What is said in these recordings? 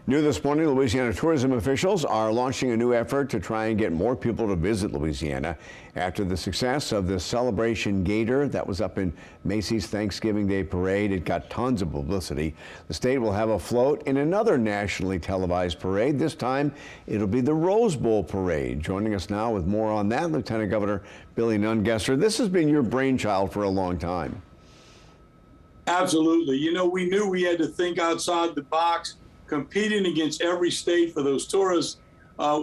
New this morning, Louisiana tourism officials are launching a new effort to try and get more people to visit Louisiana after the success of the Celebration Gator that was up in Macy's Thanksgiving Day Parade. It got tons of publicity. The state will have a float in another nationally televised parade. This time, it'll be the Rose Bowl Parade. Joining us now with more on that, Lieutenant Governor Billy Nungesser. This has been your brainchild for a long time. Absolutely. You know, we knew we had to think outside the box. Competing against every state for those tourists,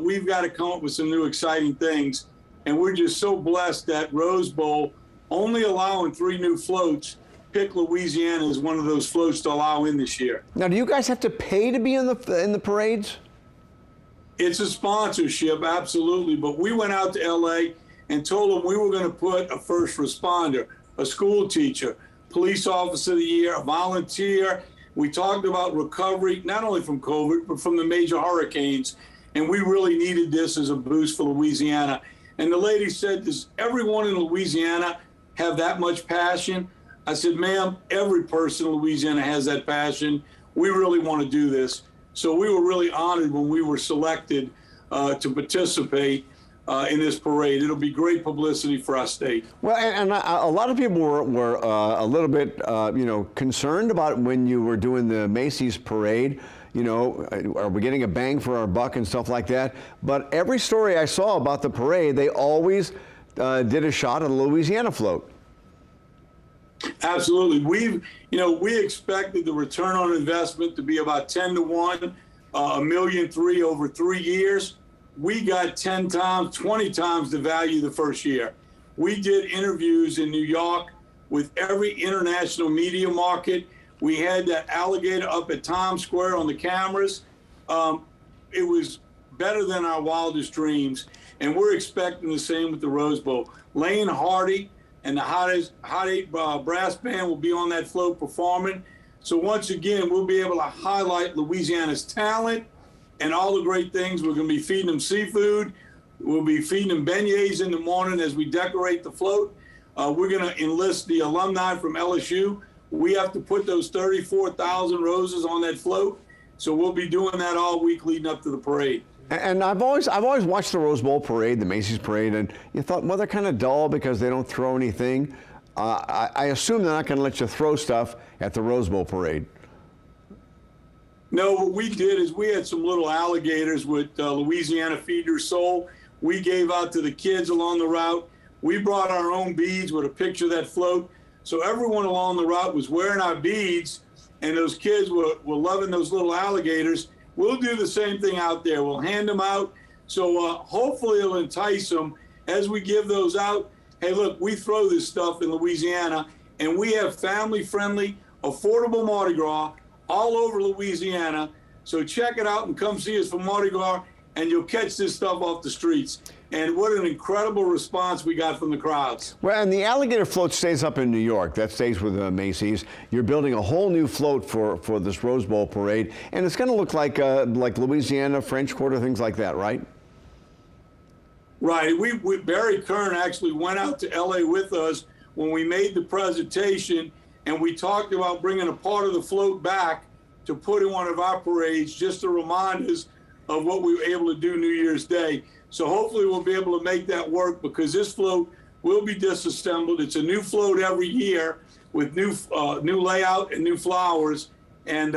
we've got to come up with some new exciting things. And we're just so blessed that Rose Bowl, only allowing 3 new floats, picked Louisiana as one of those floats to allow in this year. Now, do you guys have to pay to be in the parades? It's a sponsorship, absolutely. But we went out to LA and told them we were going to put a first responder, a school teacher, police officer of the year, a volunteer. We talked about recovery, not only from COVID, but from the major hurricanes. And we really needed this as a boost for Louisiana. And the lady said, does everyone in Louisiana have that much passion? I said, ma'am, every person in Louisiana has that passion. We really want to do this. So we were really honored when we were selected to participate in this parade. It'll be great publicity for our state. Well, and a lot of people were a little bit, concerned about when you were doing the Macy's parade. Are we getting a bang for our buck and stuff like that? But every story I saw about the parade, they always did a shot of the Louisiana float. Absolutely. We expected the return on investment to be about 10 to 1, $1.3 million over 3 years. We got 10 times, 20 times the value the first year. We did interviews in New York with every international media market. We had that alligator up at Times Square on the cameras. It was better than our wildest dreams. And we're expecting the same with the Rose Bowl. Laine Hardy and the Hot 8 brass band will be on that float performing. So once again, we'll be able to highlight Louisiana's talent and all the great things. We're going to be feeding them seafood. We'll be feeding them beignets in the morning as we decorate the float. We're going to enlist the alumni from LSU. We have to put those 34,000 roses on that float. So we'll be doing that all week leading up to the parade. And I've always watched the Rose Bowl parade, the Macy's parade, and you thought, well, they're kind of dull because they don't throw anything. I assume they're not going to let you throw stuff at the Rose Bowl parade. No, what we did is we had some little alligators with Louisiana Feed Your Soul. We gave out to the kids along the route. We brought our own beads with a picture of that float. So everyone along the route was wearing our beads, and those kids were loving those little alligators. We'll do the same thing out there. We'll hand them out. So hopefully it'll entice them as we give those out. Hey, look, we throw this stuff in Louisiana, and we have family-friendly, affordable Mardi Gras all over Louisiana. So check it out and come see us for Mardi Gras, and you'll catch this stuff off the streets. And what an incredible response we got from the crowds. Well, and the alligator float stays up in New York. That stays with Macy's. You're building a whole new float for this Rose Bowl parade, and it's going to look like Louisiana, French Quarter, things like that, right? Right. Barry Kern actually went out to LA with us when we made the presentation, and we talked about bringing a part of the float back to put in one of our parades just to remind us of what we were able to do New Year's Day. So hopefully we'll be able to make that work, because this float will be disassembled. It's a new float every year with new layout and new flowers. And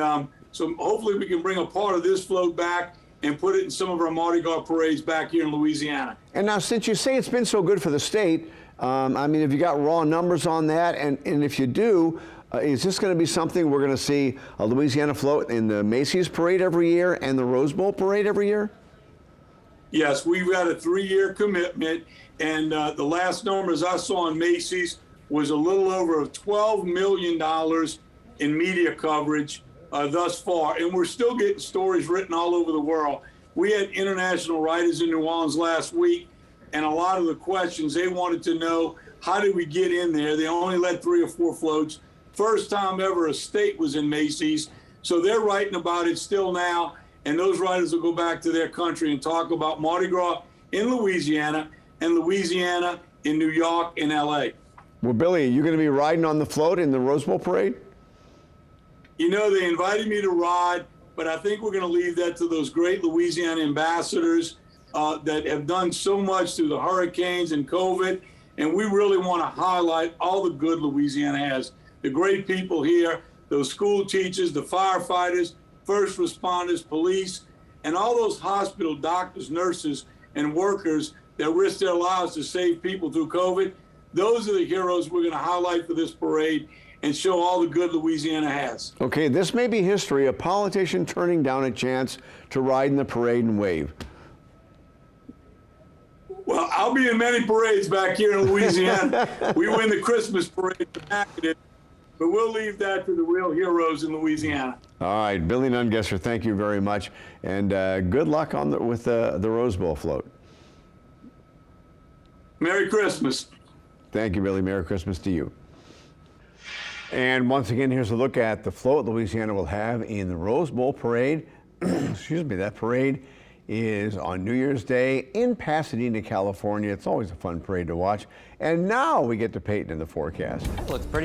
so hopefully we can bring a part of this float back and put it in some of our Mardi Gras parades back here in Louisiana. And now, since you say it's been so good for the state, have you got raw numbers on that? And if you do, is this going to be something we're going to see a Louisiana float in the Macy's parade every year and the Rose Bowl parade every year? Yes, we've got a 3-year commitment, and the last numbers I saw in Macy's was a little over $12 million in media coverage thus far, and we're still getting stories written all over the world. We had international writers in New Orleans last week, and a lot of the questions they wanted to know, how did we get in there? They only let 3 or 4 floats. First time ever a state was in Macy's, so they're writing about it still now. And those writers will go back to their country and talk about Mardi Gras in Louisiana and Louisiana in New York and LA. Well, Billy, are you going to be riding on the float in the Rose Bowl parade? You know, they invited me to ride. but I think we're going to leave that to those great Louisiana ambassadors that have done so much through the hurricanes and COVID. And we really want to highlight all the good Louisiana has. The great people here, those school teachers, the firefighters, first responders, police, and all those hospital doctors, nurses, and workers that risk their lives to save people through COVID. Those are the heroes we're going to highlight for this parade and show all the good Louisiana has. Okay, this may be history, a politician turning down a chance to ride in the parade and wave. Well, I'll be in many parades back here in Louisiana. We win the Christmas parade, but we'll leave that to the real heroes in Louisiana. All right, Billy Nungesser, thank you very much, and good luck with the Rose Bowl float. Merry Christmas. Thank you, Billy. Merry Christmas to you. And once again, here's a look at the float Louisiana will have in the Rose Bowl parade. Excuse me, that parade is on New Year's Day in Pasadena, California. It's always a fun parade to watch. And now we get to Peyton in the forecast. Well, it's pretty